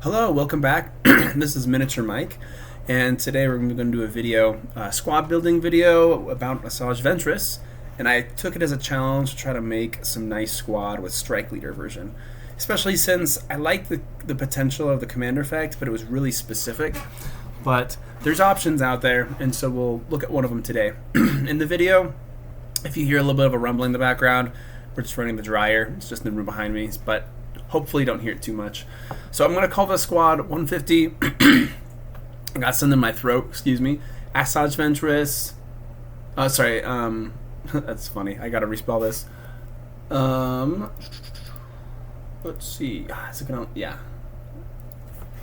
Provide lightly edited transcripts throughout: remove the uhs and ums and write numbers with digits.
Hello, welcome back. This is Miniature Mike, and today we're going to do a video, squad building video about Asajj Ventress, and I took it as a challenge to try to make some nice squad with Strike Leader version, especially since I like the potential of the commander effect, but it was really specific. But there's options out there, and so we'll look at one of them today. In the video, if you hear a little bit of a rumbling in the background, we're just running the dryer. It's just in the room behind me, but hopefully you don't hear it too much. So I'm going to call this squad 150. I got something in my throat, excuse me. Asajj Ventress. Oh, sorry. That's funny. I got to respell this. Let's see. Is it gonna? Yeah.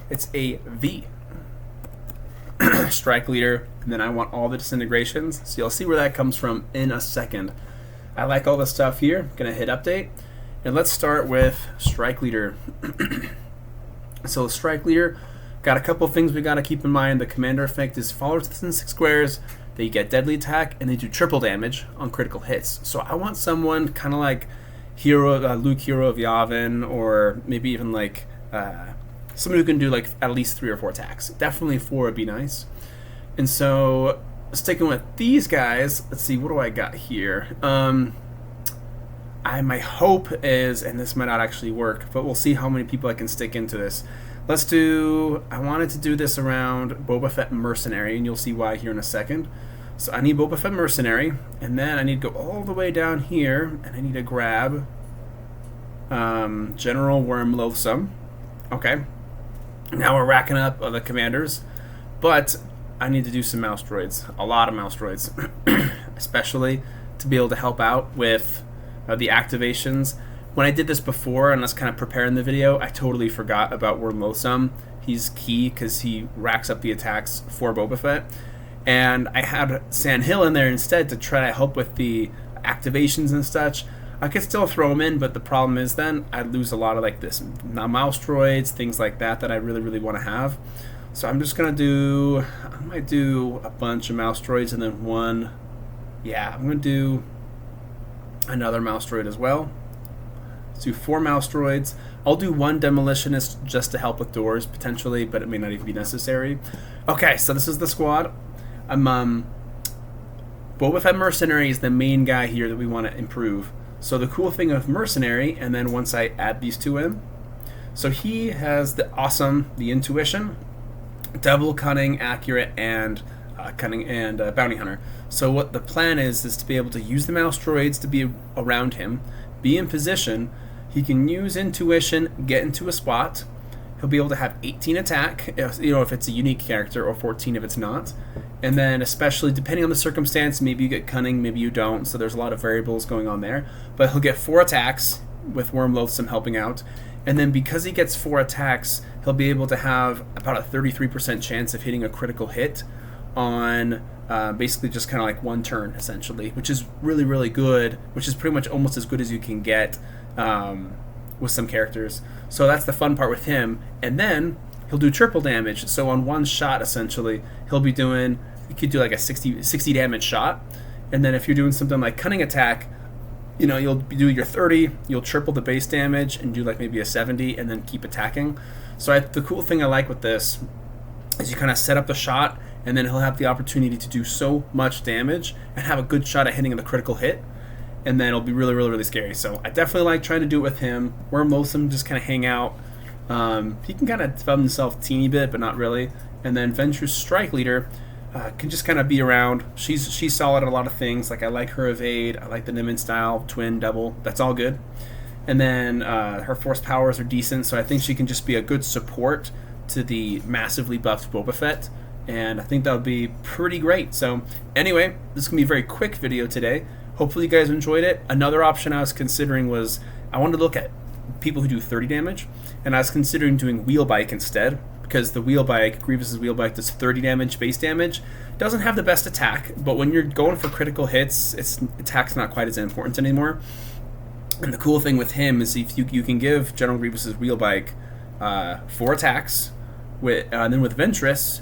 It's a V. Strike Leader. And then I want all the Disintegrations. So you'll see where that comes from in a second. I like all the stuff here. Going to hit update. And let's start with Strike Leader. So Strike Leader, got a couple things we got to keep in mind. The commander effect is followers within 6 squares. They get deadly attack and they do triple damage on critical hits. So I want someone kind of like Luke, hero of Yavin, or maybe even like someone who can do like at least 3 or 4 attacks. Definitely 4 would be nice. And so sticking with these guys, let's see, what do I got here? My hope is, and this might not actually work, but we'll see how many people I can stick into this. I wanted to do this around Boba Fett Mercenary, and you'll see why here in a second. So I need Boba Fett Mercenary, and then I need to go all the way down here, and I need to grab General Worm Loathsome. Okay. Now we're racking up the commanders, but I need to do some mouse droids. A lot of mouse droids, especially to be able to help out with the activations. When I did this before and I was kind of preparing the video, I totally forgot about Worm Loathsome. He's key because he racks up the attacks for Boba Fett. And I had Sand Hill in there instead to try to help with the activations and such. I could still throw him in, but the problem is then I'd lose a lot of like this mouse droids, things like that I really, really want to have. So I'm just going to I might do a bunch of mouse droids and then one, I'm going to do another mouse droid as well. Let's do 4 mouse droids. I'll do 1 demolitionist just to help with doors potentially, but it may not even be necessary. Okay, so this is the squad. Boba Fett Mercenary is the main guy here that we want to improve. So the cool thing of Mercenary, and then once I add these two in, so he has the intuition, double cunning, accurate, and bounty hunter. So what the plan is to be able to use the mouse droids to be around him, be in position. He can use intuition, get into a spot. He'll be able to have 18 attack, if it's a unique character, or 14 if it's not. And then especially depending on the circumstance, maybe you get cunning, maybe you don't. So there's a lot of variables going on there. But he'll get 4 attacks with Worm Loathsome helping out. And then because he gets 4 attacks, he'll be able to have about a 33% chance of hitting a critical hit on basically just kind of like 1 turn essentially, which is really, really good, which is pretty much almost as good as you can get with some characters. So that's the fun part with him. And then he'll do triple damage. So on 1 shot essentially, you could do like a 60 damage shot. And then if you're doing something like cunning attack, you'll do your 30, you'll triple the base damage and do like maybe a 70 and then keep attacking. So the cool thing I like with this is you kind of set up the shot, and then he'll have the opportunity to do so much damage and have a good shot at hitting the critical hit, and then it'll be really, really, really scary. So I definitely like trying to do it with him. Worm Loathsome just kind of hang out. He can kind of develop himself a teeny bit, but not really. And then Ventress Strike Leader can just kind of be around. She's solid at a lot of things. Like I like her evade. I like the Nimin style, twin, double. That's all good. And then her force powers are decent, so I think she can just be a good support to the massively buffed Boba Fett, and I think that would be pretty great. So anyway, this is going to be a very quick video today. Hopefully you guys enjoyed it. Another option I was considering was I wanted to look at people who do 30 damage, and I was considering doing Wheel Bike instead, because the Wheel Bike, Grievous's Wheel Bike, does 30 damage base damage. Doesn't have the best attack, but when you're going for critical hits, its attack's not quite as important anymore. And the cool thing with him is if you can give General Grievous's Wheel Bike 4 attacks, and then with Ventress,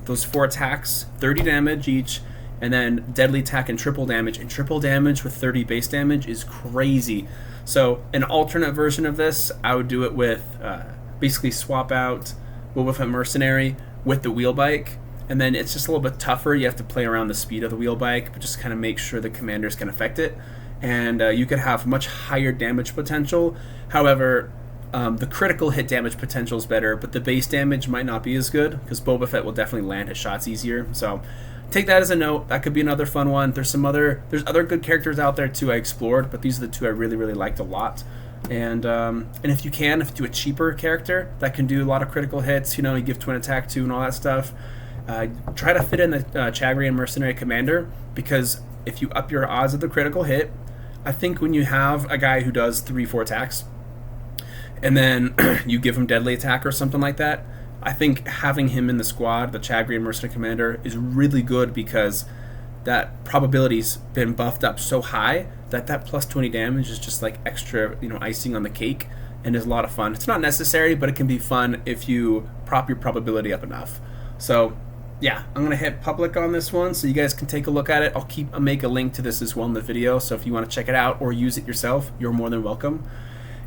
those 4 attacks, 30 damage each, and then deadly attack and triple damage with 30 base damage is crazy. So an alternate version of this, I would do it with basically swap out Boba Fett Mercenary with the wheel bike, and then it's just a little bit tougher. You have to play around the speed of the wheel bike, but just kind of make sure the commanders can affect it. And you could have much higher damage potential. However, the critical hit damage potential is better, but the base damage might not be as good because Boba Fett will definitely land his shots easier. So take that as a note. That could be another fun one. There's other good characters out there too I explored, but these are the two I really, really liked a lot. And if you do a cheaper character that can do a lot of critical hits, you give twin attack to and all that stuff, try to fit in the Chagrian Mercenary Commander, because if you up your odds of the critical hit, I think when you have a guy who does 3-4 attacks, and then you give him deadly attack or something like that, I think having him in the squad, the Chagrian Mercenary Commander, is really good, because that probability's been buffed up so high that plus 20 damage is just like extra, icing on the cake, and is a lot of fun. It's not necessary, but it can be fun if you prop your probability up enough. So yeah, I'm gonna hit public on this one so you guys can take a look at it. I'll make a link to this as well in the video, so if you want to check it out or use it yourself, you're more than welcome.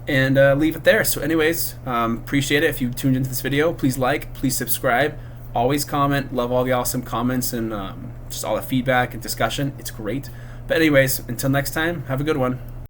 And leave it there. So anyways, appreciate it. If you tuned into this video, please like, please subscribe, always comment. Love all the awesome comments and just all the feedback and discussion. It's great. But anyways, until next time, have a good one.